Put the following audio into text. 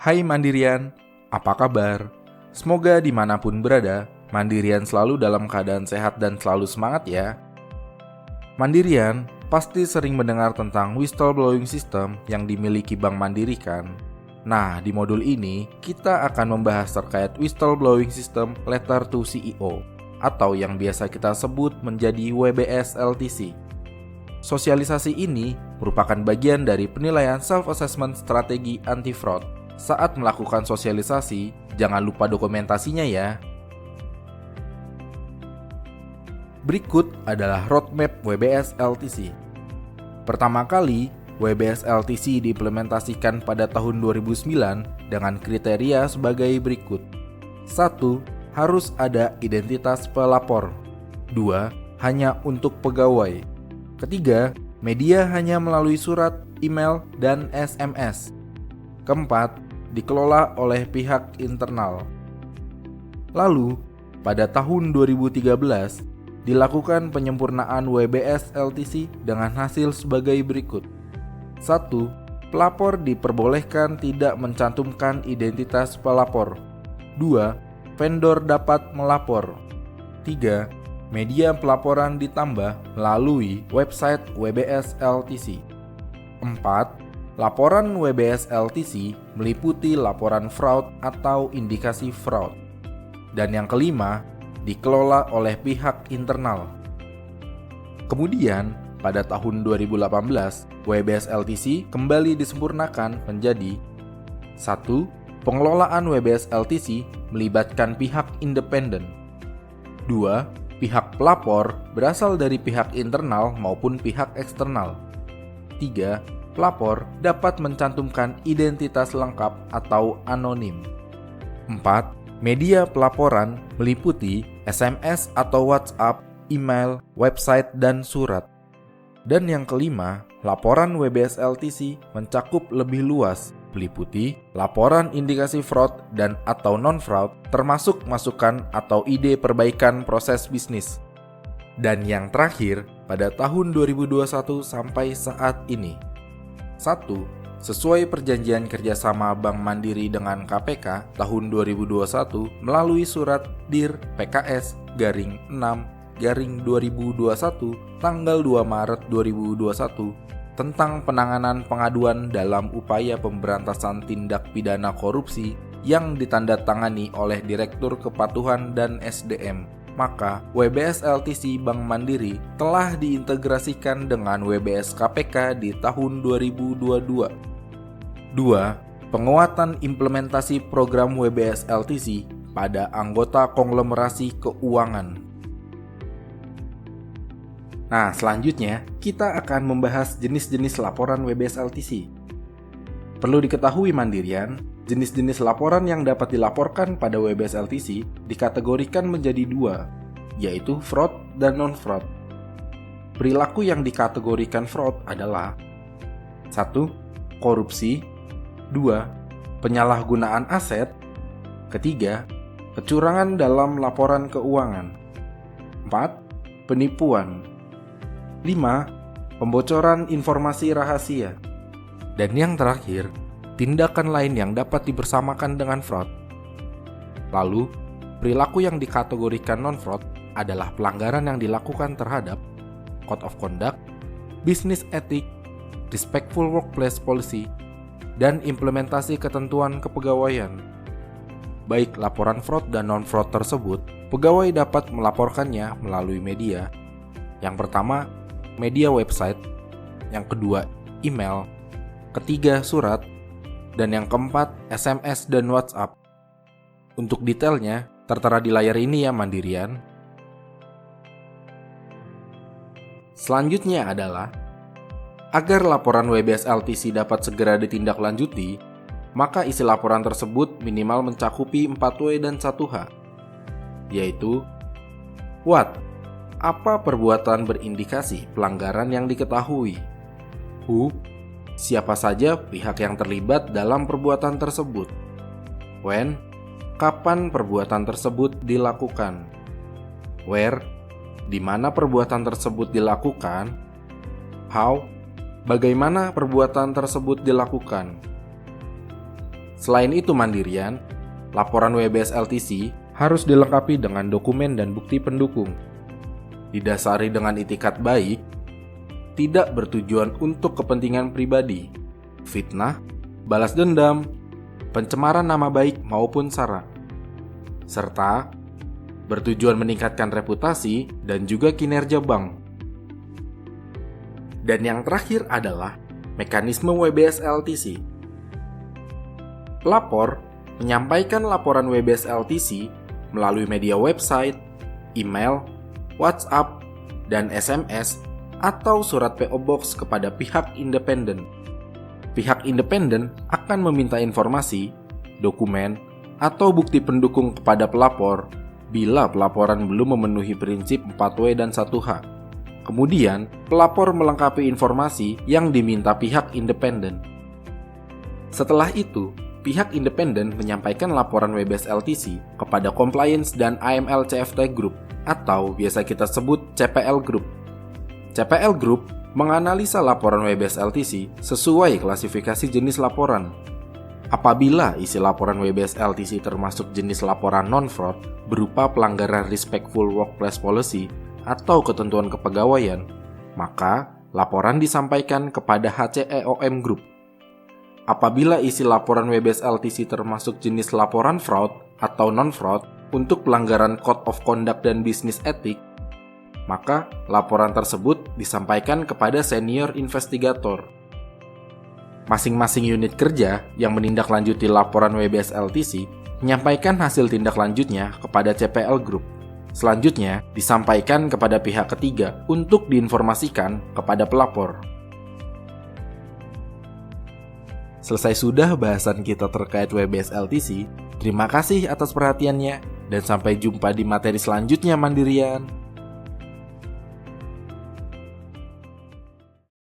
Hai Mandirian, apa kabar? Semoga dimanapun berada, Mandirian selalu dalam keadaan sehat dan selalu semangat ya. Mandirian pasti sering mendengar tentang whistleblowing system yang dimiliki Bank Mandiri kan? Nah, di modul ini kita akan membahas terkait whistleblowing system letter to CEO atau yang biasa kita sebut menjadi WBS LTC. Sosialisasi ini merupakan bagian dari penilaian self-assessment strategi anti-fraud. Saat melakukan sosialisasi, jangan lupa dokumentasinya ya. Berikut adalah roadmap WBS LTC. Pertama kali, WBS LTC diimplementasikan pada tahun 2009 dengan kriteria sebagai berikut. 1. Harus ada identitas pelapor. 2. Hanya untuk pegawai. Ketiga, media hanya melalui surat, email, dan SMS. Keempat, dikelola oleh pihak internal. Lalu, pada tahun 2013, dilakukan penyempurnaan WBS LTC dengan hasil sebagai berikut. 1. Pelapor diperbolehkan tidak mencantumkan identitas pelapor. 2. Vendor dapat melapor. 3. Media pelaporan ditambah melalui website WBS LTC. 4. Laporan WBS LTC meliputi laporan fraud atau indikasi fraud. Dan yang kelima, dikelola oleh pihak internal. Kemudian, pada tahun 2018, WBS LTC kembali disempurnakan menjadi 1. Pengelolaan WBS LTC melibatkan pihak independen. 2. Pihak pelapor berasal dari pihak internal maupun pihak eksternal. 3. Pelapor dapat mencantumkan identitas lengkap atau anonim. 4. Media pelaporan meliputi SMS atau WhatsApp, email, website, dan surat. Dan yang kelima, laporan WBS LTC mencakup lebih luas, meliputi laporan indikasi fraud dan atau non-fraud, termasuk masukan atau ide perbaikan proses bisnis. Dan yang terakhir, pada tahun 2021 sampai saat ini. 1. Sesuai perjanjian kerjasama Bank Mandiri dengan KPK tahun 2021 melalui surat DIR PKS-6-2021 tanggal 2 Maret 2021 tentang penanganan pengaduan dalam upaya pemberantasan tindak pidana korupsi yang ditandatangani oleh Direktur Kepatuhan dan SDM. Maka WBS LTC Bank Mandiri telah diintegrasikan dengan WBS KPK di tahun 2022. 2. Penguatan implementasi program WBS LTC pada anggota konglomerasi keuangan. Nah, selanjutnya kita akan membahas jenis-jenis laporan WBS LTC. Perlu diketahui Mandirian, jenis-jenis laporan yang dapat dilaporkan pada WBS LTC dikategorikan menjadi dua, yaitu fraud dan non-fraud. Perilaku yang dikategorikan fraud adalah 1. Korupsi. 2. Penyalahgunaan aset. 3. Kecurangan dalam laporan keuangan. 4. Penipuan. 5. Pembocoran informasi rahasia. Dan yang terakhir, tindakan lain yang dapat dibersamakan dengan fraud. Lalu, perilaku yang dikategorikan non-fraud adalah pelanggaran yang dilakukan terhadap Code of Conduct, Business Ethics, Respectful Workplace Policy, dan implementasi ketentuan kepegawaian. Baik laporan fraud dan non-fraud tersebut, pegawai dapat melaporkannya melalui media. Yang pertama, media website. Yang kedua, email. Ketiga, surat. Dan yang keempat, SMS dan WhatsApp. Untuk detailnya, tertera di layar ini ya Mandirian. Selanjutnya adalah, agar laporan WBS LTC dapat segera ditindaklanjuti, maka isi laporan tersebut minimal mencakupi 4W dan 1H, yaitu What? Apa perbuatan berindikasi pelanggaran yang diketahui? Who? Siapa saja pihak yang terlibat dalam perbuatan tersebut? When? Kapan perbuatan tersebut dilakukan? Where? Di mana perbuatan tersebut dilakukan? How? Bagaimana perbuatan tersebut dilakukan? Selain itu Mandirian, laporan WBS LTC harus dilengkapi dengan dokumen dan bukti pendukung. Didasari dengan itikat baik, tidak bertujuan untuk kepentingan pribadi, fitnah, balas dendam, pencemaran nama baik maupun sara, serta bertujuan meningkatkan reputasi dan juga kinerja bank. Dan yang terakhir adalah mekanisme WBS LTC. Pelapor menyampaikan laporan WBS LTC melalui media website, email, WhatsApp, dan SMS atau surat PO Box kepada pihak independen. Pihak independen akan meminta informasi, dokumen, atau bukti pendukung kepada pelapor bila pelaporan belum memenuhi prinsip 4W dan 1H. Kemudian, pelapor melengkapi informasi yang diminta pihak independen. Setelah itu, pihak independen menyampaikan laporan WBS LTC kepada Compliance dan AML CFT Group atau biasa kita sebut CPL Group. CPL Group menganalisa laporan WBS LTC sesuai klasifikasi jenis laporan. Apabila isi laporan WBS LTC termasuk jenis laporan non-fraud berupa pelanggaran Respectful Workplace Policy atau ketentuan kepegawaian, maka laporan disampaikan kepada HCEOM Group. Apabila isi laporan WBS LTC termasuk jenis laporan fraud atau non-fraud untuk pelanggaran Code of Conduct dan Business Ethics, maka laporan tersebut disampaikan kepada senior investigator. Masing-masing unit kerja yang menindaklanjuti laporan WBS LTC menyampaikan hasil tindak lanjutnya kepada CPL Group. Selanjutnya, disampaikan kepada pihak ketiga untuk diinformasikan kepada pelapor. Selesai sudah bahasan kita terkait WBS LTC. Terima kasih atas perhatiannya dan sampai jumpa di materi selanjutnya Mandirian.